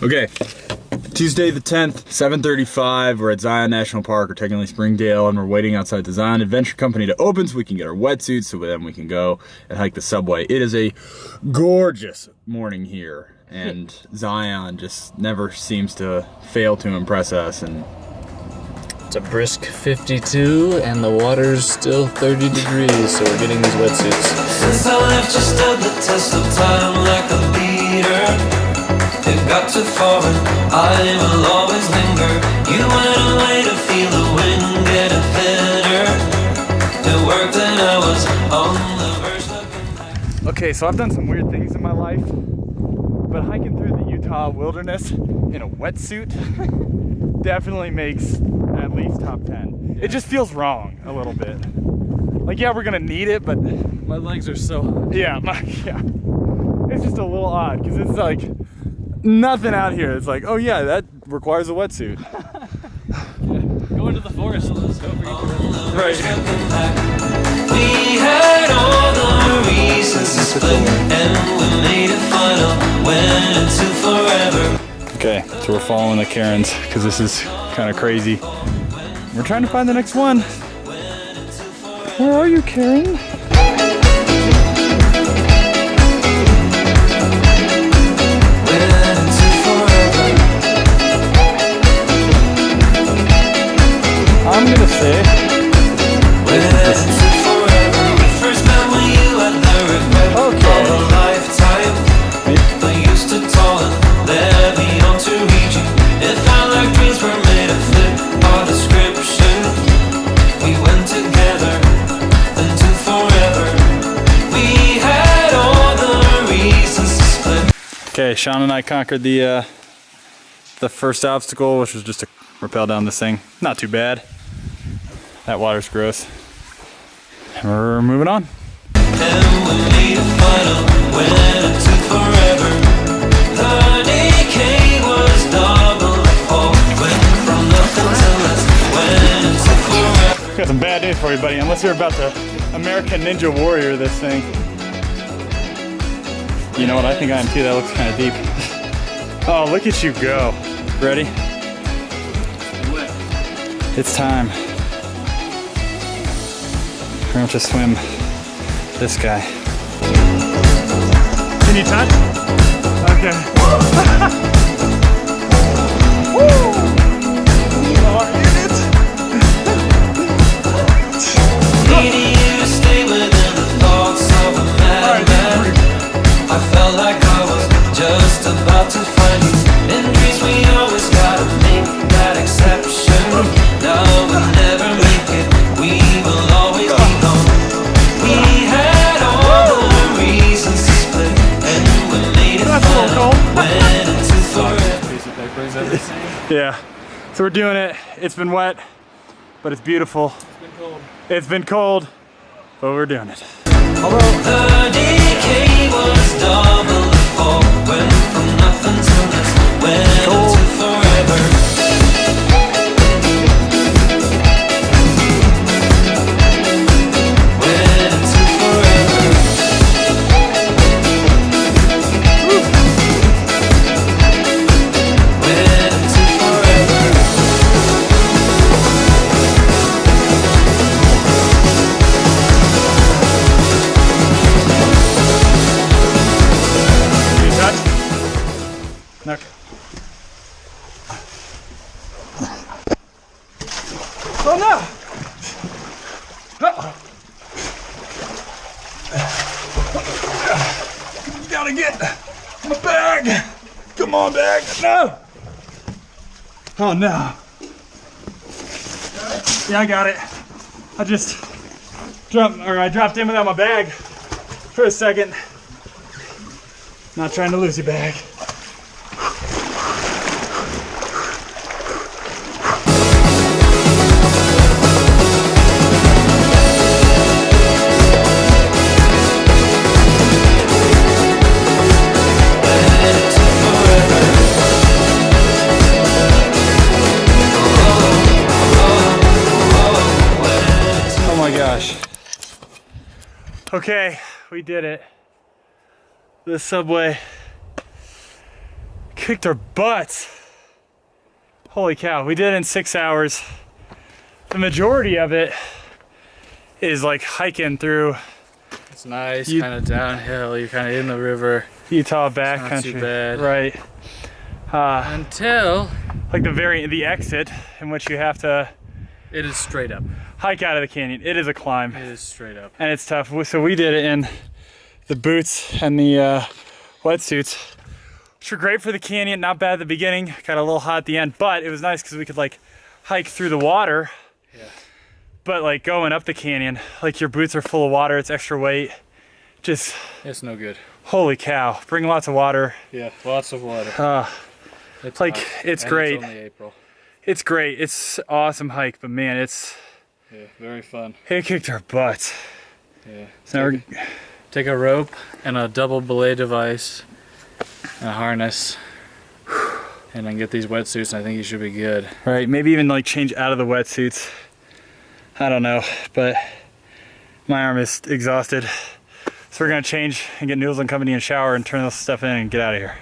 Okay, Tuesday the 10th, 7:35. We're at Zion National Park, or technically Springdale, and we're waiting outside the Zion Adventure Company to open so we can get our wetsuits, so then we can go and hike the subway. It is a gorgeous morning here, and Zion just never seems to fail to impress us. And it's a brisk 52, and the water's still 30 degrees, so we're getting these wetsuits. Since I left, you stood the test of time like a leader. It got too far and I will always linger. You went away to feel the wind getting thinner. It worked and I was on the verge looking back. okay, so I've done some weird things in my life, but hiking through the Utah wilderness in a wetsuit definitely makes at least top 10. It just feels wrong a little bit. Like, yeah, we're gonna need it, but My legs are so... yeah, it's just a little odd, because it's like nothing out here. It's like, oh yeah, that requires a wetsuit. Go into the forest. Don't forget to... Right. We had all the reasons to split, and we made it final, went into forever. Okay, so we're following the Karens, because this is kind of crazy. We're trying to find the next one. Where are you, Karen? I'm gonna say First met when you had the regret of a lifetime. But you stood tall and there beyond to reach you. It felt like dreams were made of flip our description. We went together into forever. We had all the reasons to split. okay, Sean and I conquered the first obstacle, which was just to rappel down this thing. Not too bad. That water's gross. And we're moving on. And we made it final, went into forever. The decay was double the fall. Went from nothing to less, went into forever. Got some bad news for you, buddy. Unless you're about to American Ninja Warrior this thing. You know what? I think I am too. That looks kind of deep. Oh, look at you go. Ready? It's time. We're going to swim this guy. Can you touch? Okay. Woo! Oh, Needing you to stay within the thoughts of a madman. I felt like I was just about to find you. In dreams we always gotta make that exception. Now we'll never make it, we will always be gone. We had all the reasons to split, and we made it final, went into forever. yeah. So we're doing it. It's been wet, but it's beautiful. It's been cold, but we're doing it. The decay was double the fall. Went from nothing to this, went into forever. Went into forever. Went into forever. Can you touch? No. Oh no! Gotta get my bag! Come on, bag! No! Oh no! Yeah, I got it. I just dropped in without my bag for a second. Not trying to lose your bag. Oh my gosh. Okay, we did it. The subway Kicked our butts. Holy cow, we did it in 6 hours. The majority of it is like hiking through It's nice, kind of downhill. You're kind of in the river. Utah Not backcountry. too bad. Right. Until Like the exit in which you have to it is straight up. hike out of the canyon. It is a climb. It is straight up. And it's tough. So we did it in the boots and the wetsuits, which were great for the canyon. Not bad at the beginning. Got a little hot at the end, but it was nice because we could like hike through the water. Yeah. But like going up the canyon, like your boots are full of water. It's extra weight. Just It's no good. holy cow! Bring lots of water. Yeah, lots of water. It's Like hot. it's And great. It's only April. It's great. It's awesome hike, but man, it Yeah, very fun. kicked our butts. Yeah. So now we're, Take a rope and a double belay device and a harness, and then get these wetsuits, and I think you should be good. right, maybe even like change out of the wetsuits. I don't know, but my arm is exhausted. So we're gonna change and get Noodles and Company and shower and turn this stuff in and get out of here.